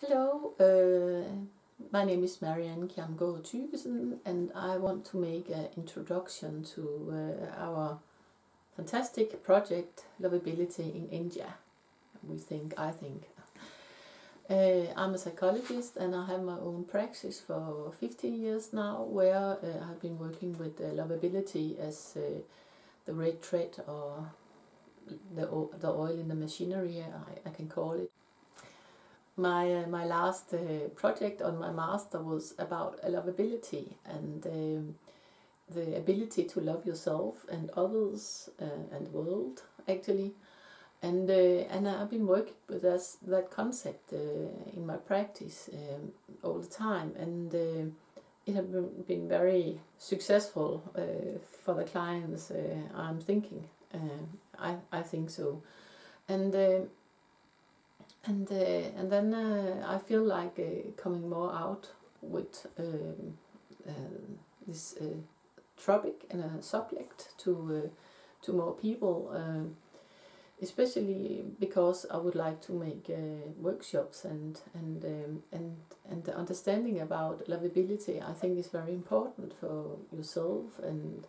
Hello, my name is Mariann Kjerrumgaard Thygesen, and I want to make an introduction to our fantastic project Loveability in India. I think. I'm a psychologist and I have my own practice for 15 years now, where I've been working with Loveability as the red thread, or the oil in the machinery, I can call it. My last project on my master was about lovability and the ability to love yourself and others and the world, actually. And I've been working with that concept in my practice all the time, and it has been very successful for the clients. I'm thinking, I think so, and then I feel like coming more out with this topic and a subject to more people, especially because I would like to make workshops and the understanding about lovability. I think is very important for yourself and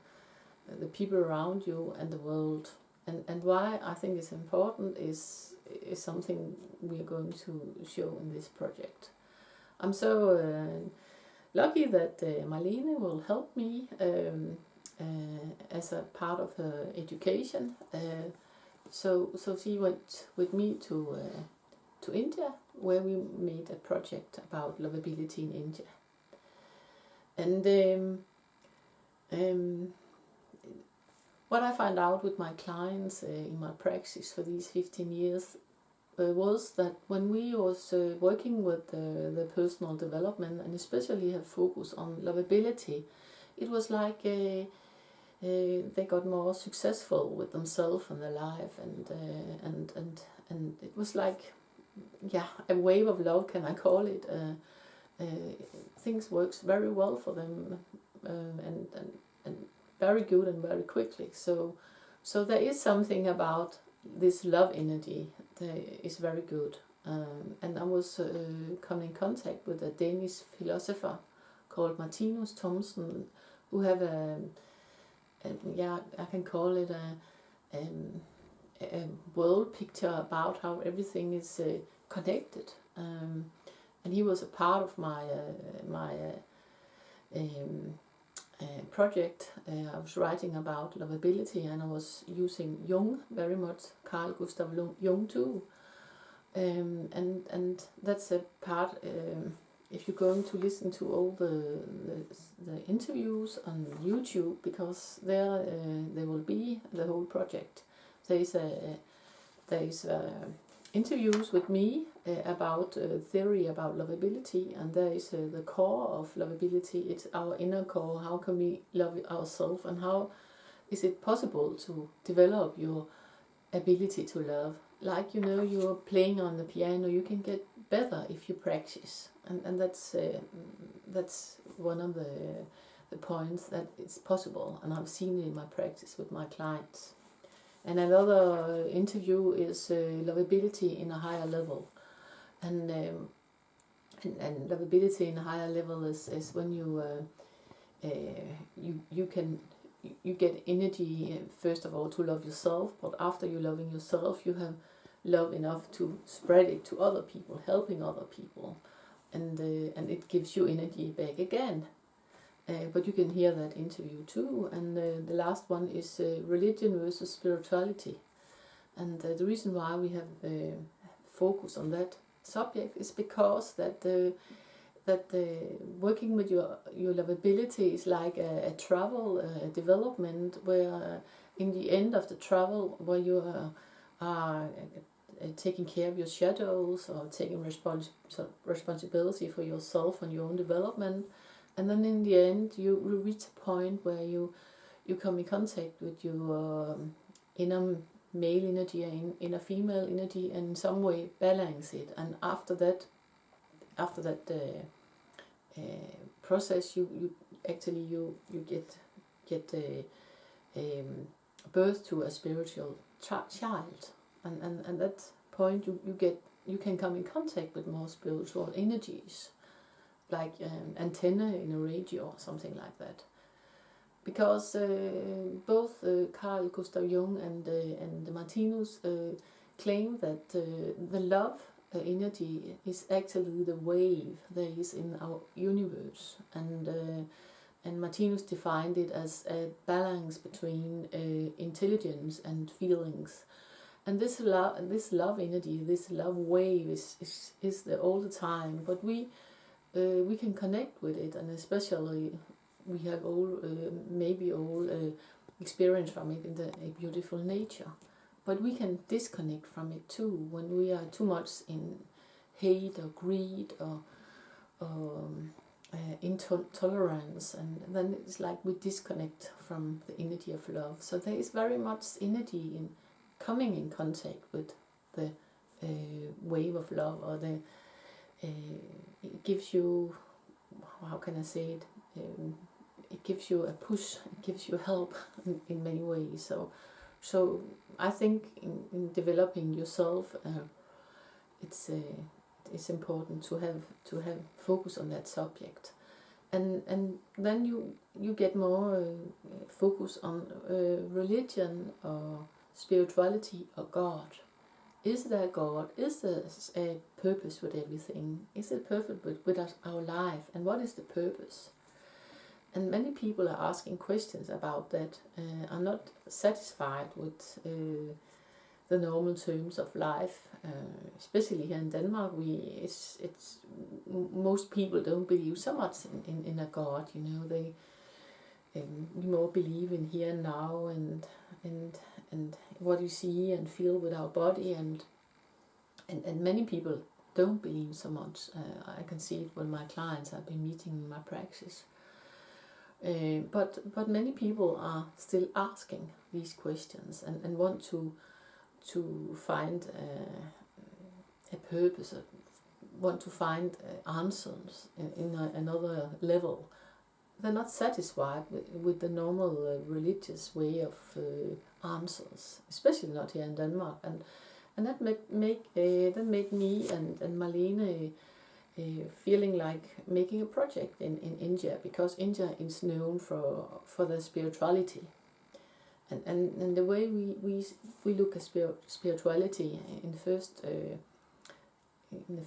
the people around you and the world. And why I think it's important is something we are going to show in this project. I'm so lucky that Malene will help me as a part of her education. So she went with me to India, where we made a project about lovability in India. And what I find out with my clients in my practice for these 15 years was that when we was working with the personal development, and especially have focus on lovability, it was like they got more successful with themselves and their life, and it was like, yeah, a wave of love, can I call it. Things works very well for them, and very good and very quickly. So there is something about this love energy that is very good. And I was coming in contact with a Danish philosopher called Martinus Thomsen, who have I can call it a world picture about how everything is connected. And he was a part of my project. I was writing about lovability, and I was using Jung very much, Carl Gustav Jung too. And that's a part, if you're going to listen to all the interviews on YouTube, because there they will be the whole project. There is interviews with me about theory about lovability, and there is the core of lovability. It's our inner core. How can we love ourselves, and how is it possible to develop your ability to love? Like, you're playing on the piano, you can get better if you practice, and that's one of the points that it's possible, and I've seen it in my practice with my clients. And another interview is lovability in a higher level, and lovability in a higher level is when you get energy, first of all, to love yourself, but after you're loving yourself, you have love enough to spread it to other people, helping other people, and it gives you energy back again. But you can hear that interview too. And the last one is religion versus spirituality. And the reason why we have focus on that subject is because that working with your lovability is like a travel development, where in the end of the travel, where you are taking care of your shadows, or taking responsibility for yourself and your own development. And then in the end, you reach a point where you come in contact with your inner male energy and inner female energy, and in some way balance it. And after that process, you get birth to a spiritual child, and at that point you get you can come in contact with more spiritual energies, like antenna in a radio or something like that. Because both Carl Gustav Jung and Martinus claim that the love energy is actually the wave there is in our universe, and Martinus defined it as a balance between intelligence and feelings. And this love energy, this love wave is there all the time, but we can connect with it, and especially we have all experience from it in the beautiful nature. But we can disconnect from it too when we are too much in hate or greed or intolerance, and then it's like we disconnect from the energy of love. So there is very much energy in coming in contact with the wave of love, or the it gives you, how can I say it? It gives you a push, it gives you help in many ways. So I think in developing yourself, it's important to have focus on that subject, and then you get more focus on religion or spirituality or God. Is there a God? Is there a purpose with everything? Is it perfect with our life? And what is the purpose? And many people are asking questions about that, are not satisfied with the normal terms of life, especially here in Denmark. Most people don't believe so much in a God. You know, we more believe in here and now, and what you see and feel with our body, and many people don't believe so much. I can see it when my clients have been meeting in my practice. But many people are still asking these questions and want to find a purpose, want to find answers in another level. They're not satisfied with the normal religious way of answers, especially not here in Denmark. And that made me and Malene feeling like making a project in India, because India is known for their spirituality. And the way we look at spirituality in the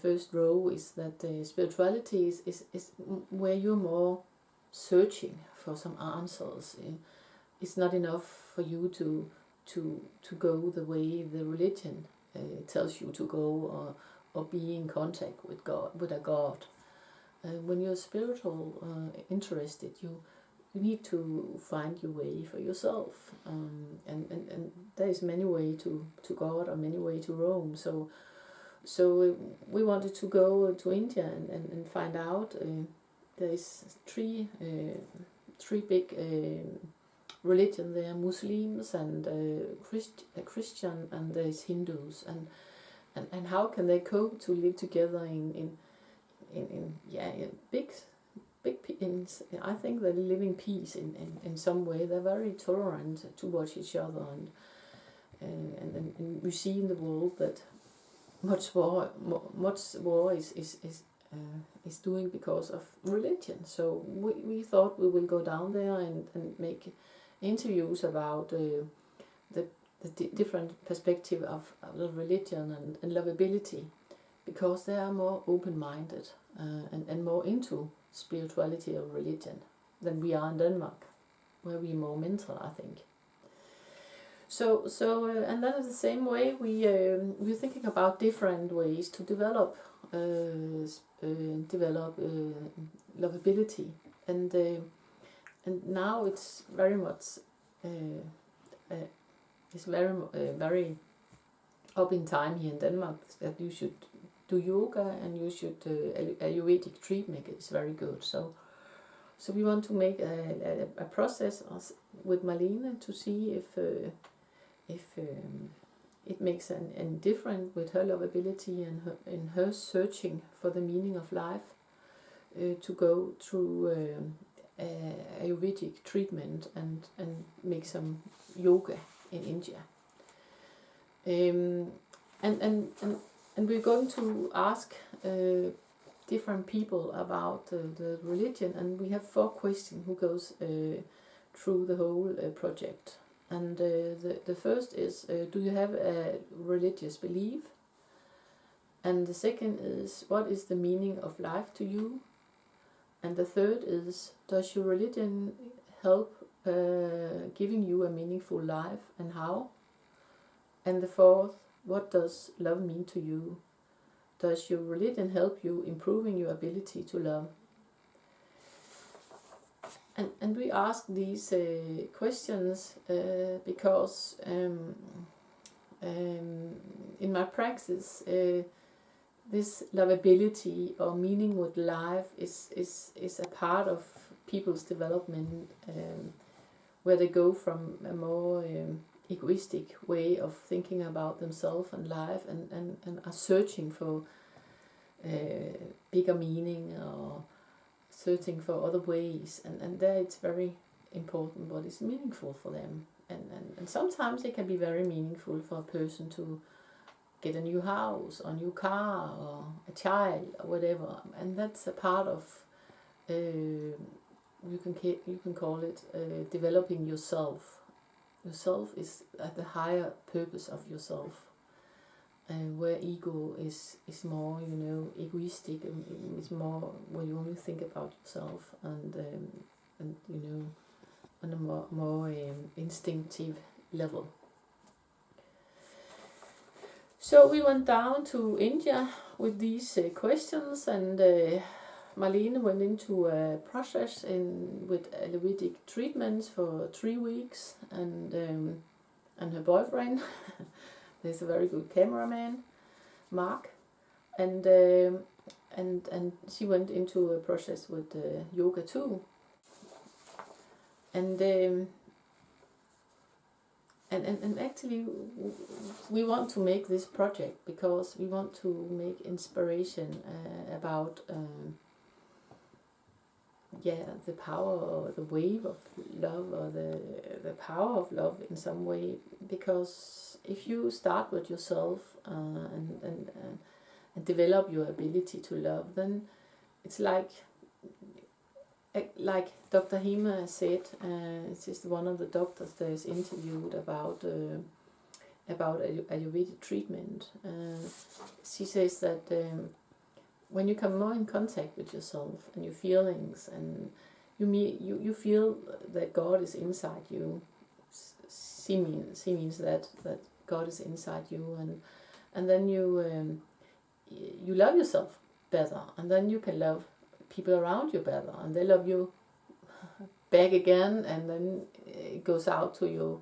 first row is that spirituality is where you're more searching for some answers. It's not enough for you to go the way the religion tells you to go, or be in contact with God, with a God. When you're spiritual interested, you need to find your way for yourself, and there is many ways to God, or many ways to Rome. So we wanted to go to India and find out. There is three big religion there: Muslims and Christian, and there's Hindus, and how can they cope to live together in big I think they live in peace in some way. They're very tolerant towards each other, and we see in the world that much war is doing because of religion. So we thought we will go down there and make interviews about the different perspective of the religion and Loveability, because they are more open-minded and more into spirituality or religion than we are in Denmark, where we are more mental, I think. So and then in the same way we're thinking about different ways to develop Loveability, and now it's very much very up in time here in Denmark that you should do yoga, and you should Ayurvedic treatment is very good. So we want to make a process with Malene to see if it makes any difference with her Loveability and her searching for the meaning of life, to go through Ayurvedic treatment and make some yoga in India. And And we're going to ask different people about the religion, and we have 4 questions who goes through the whole project. And the first is, do you have a religious belief? And the second is, what is the meaning of life to you? And the third is, does your religion help giving you a meaningful life, and how? And the fourth, what does love mean to you? Does your religion help you improving your ability to love? And we ask these questions because in my practice, this loveability or meaning with life is a part of people's development, where they go from a more egoistic way of thinking about themselves and life, and are searching for bigger meaning, or searching for other ways, and there it's very important what is meaningful for them, and sometimes it can be very meaningful for a person to get a new house or a new car or a child or whatever, and that's a part of you can call it developing yourself. Yourself is at the higher purpose of yourself, and where ego is more, egoistic, and it's more where you only think about yourself, and on a more instinctive level. So we went down to India with these questions, and Malene went into a process with Ayurvedic treatments for 3 weeks, and her boyfriend, there's a very good cameraman, Mark, and she went into a process with yoga too, and actually we want to make this project because we want to make inspiration about the power or the wave of love, or the power of love in some way, because if you start with yourself and develop your ability to love, then it's like Dr. Hema said, this is one of the doctors that is interviewed about Ayurvedic treatment. She says that when you come more in contact with yourself and your feelings, and you feel that God is inside you. She means that God is inside you, and then you love yourself better, and then you can love people around you better, and they love you back again, and then it goes out to your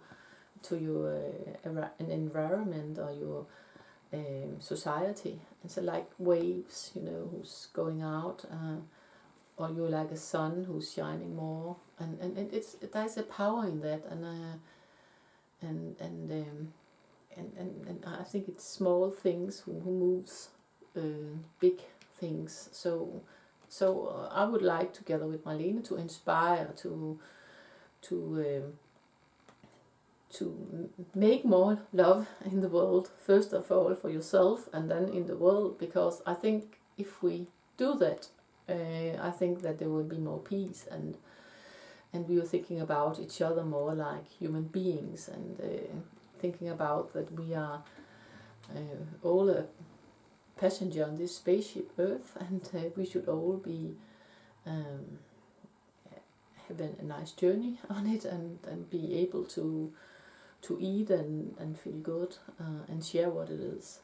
an environment or your society. It's like waves, who's going out, or you're like a sun who's shining more, and there's a power in that, and I think it's small things who moves big things. So I would like, together with Malene, to inspire to make more love in the world, first of all for yourself, and then in the world, because I think if we do that, I think that there will be more peace, and we are thinking about each other more like human beings, and thinking about that we are all a passenger on this spaceship Earth, and we should all be have a nice journey on it, and be able to eat and feel good, and share what it is.